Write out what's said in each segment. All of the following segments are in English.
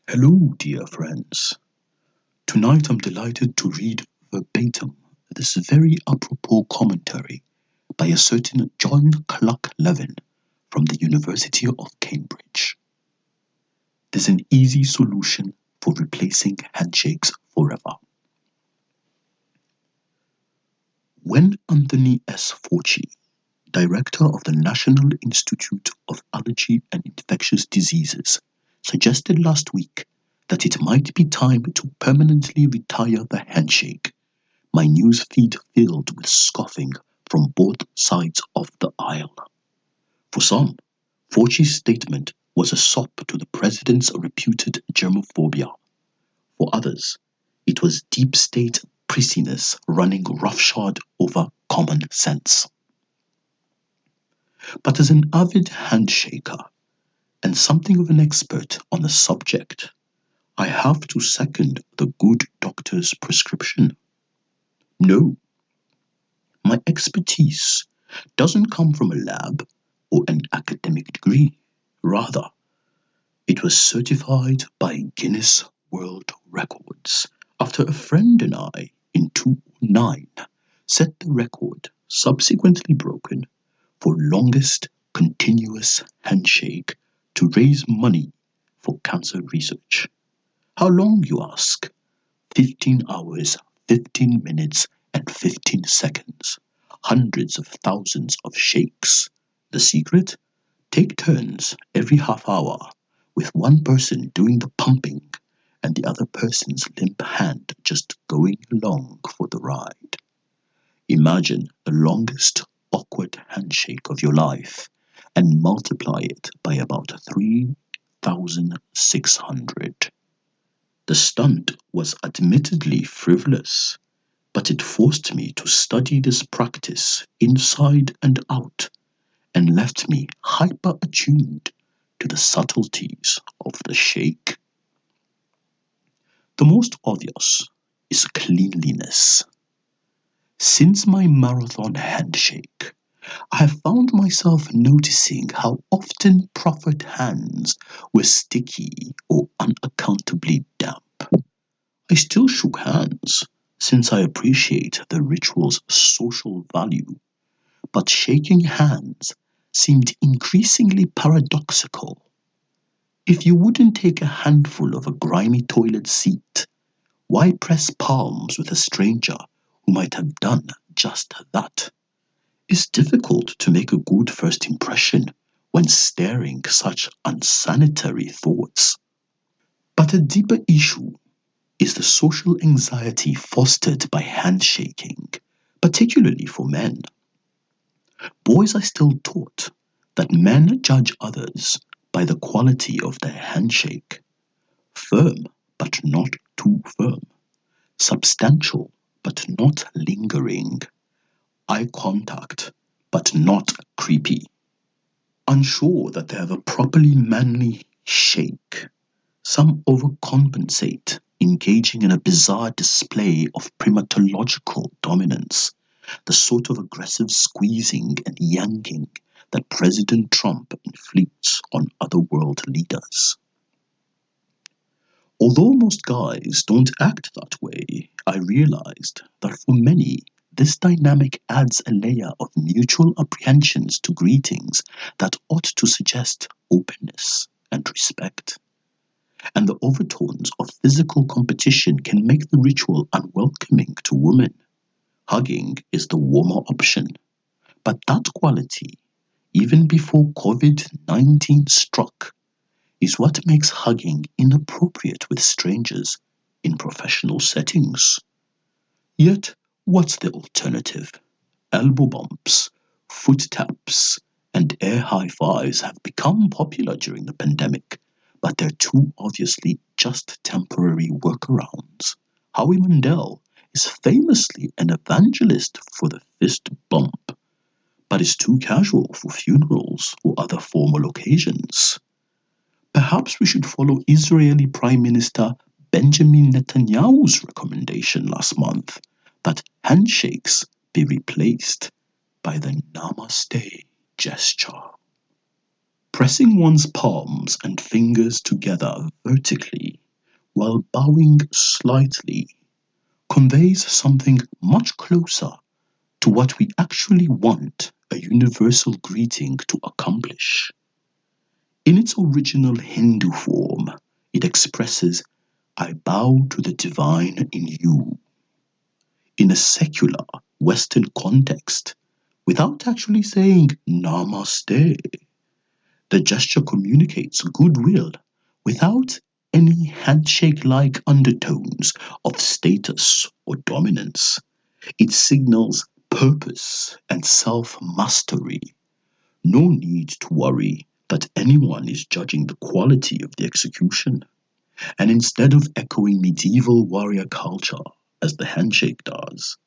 Hello, dear friends. Tonight I'm delighted to read verbatim this very apropos commentary by a certain John-Clark Levin from the University of Cambridge. There's an easy solution for replacing handshakes forever. When Anthony S. Fauci, director of the National Institute of Allergy and Infectious Diseases, suggested last week that it might be time to permanently retire the handshake, my news feed filled with scoffing from both sides of the aisle. For some, Fauci's statement was a sop to the president's reputed germophobia. For others, it was deep state prissiness running roughshod over common sense. But as an avid handshaker and something of an expert on the subject, I have to second the good doctor's prescription. No, my expertise doesn't come from a lab or an academic degree. Rather, it was certified by Guinness World Records after a friend and I in 2009 set the record, subsequently broken, for longest continuous handshake to raise money for cancer research. How long, you ask? 15 hours, 15 minutes, and 15 seconds. Hundreds of thousands of shakes. The secret? Take turns every half hour, with one person doing the pumping and the other person's limp hand just going along for the ride. Imagine the longest awkward handshake of your life and multiply it by about 3,600. The stunt was admittedly frivolous, but it forced me to study this practice inside and out and left me hyper-attuned to the subtleties of the shake. The most obvious is cleanliness. Since my marathon handshake, I have found myself noticing how often proffered hands were sticky or unaccountably damp. I still shook hands, since I appreciate the ritual's social value, but shaking hands seemed increasingly paradoxical. If you wouldn't take a handful of a grimy toilet seat, why press palms with a stranger who might have done just that? It's difficult to make a good first impression when staring such unsanitary thoughts. But a deeper issue is the social anxiety fostered by handshaking, particularly for men. Boys are still taught that men judge others by the quality of their handshake. Firm, but not too firm. Substantial, but not lingering. Eye contact, but not creepy. Unsure that they have a properly manly shake, some overcompensate, engaging in a bizarre display of primatological dominance, the sort of aggressive squeezing and yanking that President Trump inflicts on other world leaders. Although most guys don't act that way, I realized that for many, this dynamic adds a layer of mutual apprehensions to greetings that ought to suggest openness and respect. And the overtones of physical competition can make the ritual unwelcoming to women. Hugging is the warmer option, but that quality, even before COVID-19 struck, is what makes hugging inappropriate with strangers in professional settings. Yet, what's the alternative? Elbow bumps, foot taps, and air high fives have become popular during the pandemic, but they're too obviously just temporary workarounds. Howie Mandel is famously an evangelist for the fist bump, but is too casual for funerals or other formal occasions. Perhaps we should follow Israeli Prime Minister Benjamin Netanyahu's recommendation last month that handshakes be replaced by the Namaste gesture. Pressing one's palms and fingers together vertically while bowing slightly, conveys something much closer to what we actually want a universal greeting to accomplish. In its original Hindu form, it expresses, "I bow to the divine in you." In a secular Western context, without actually saying Namaste, the gesture communicates goodwill without any handshake-like undertones of status or dominance. It signals purpose and self-mastery. No need to worry that anyone is judging the quality of the execution. And instead of echoing medieval warrior culture as the handshake does,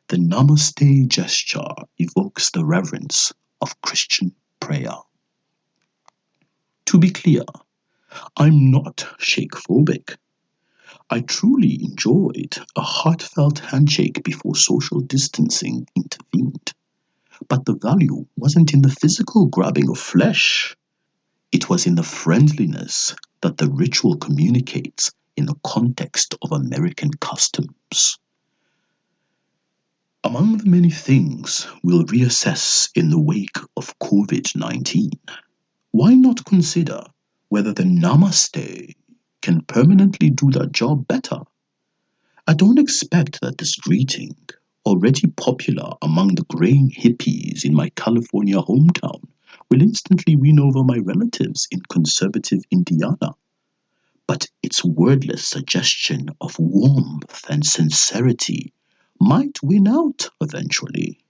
the Namaste gesture evokes the reverence of Christian prayer. To be clear, I'm not shake-phobic. I truly enjoyed a heartfelt handshake before social distancing intervened. But the value wasn't in the physical grabbing of flesh. It was in the friendliness that the ritual communicates in the context of American customs. Among the many things we'll reassess in the wake of COVID-19, why not consider whether the Namaste can permanently do that job better? I don't expect that this greeting, already popular among the graying hippies in my California hometown, will instantly win over my relatives in conservative Indiana. But its wordless suggestion of warmth and sincerity might win out eventually.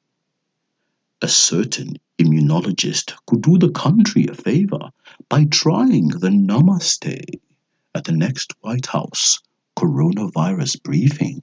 A certain immunologist could do the country a favor by trying the Namaste at the next White House coronavirus briefing.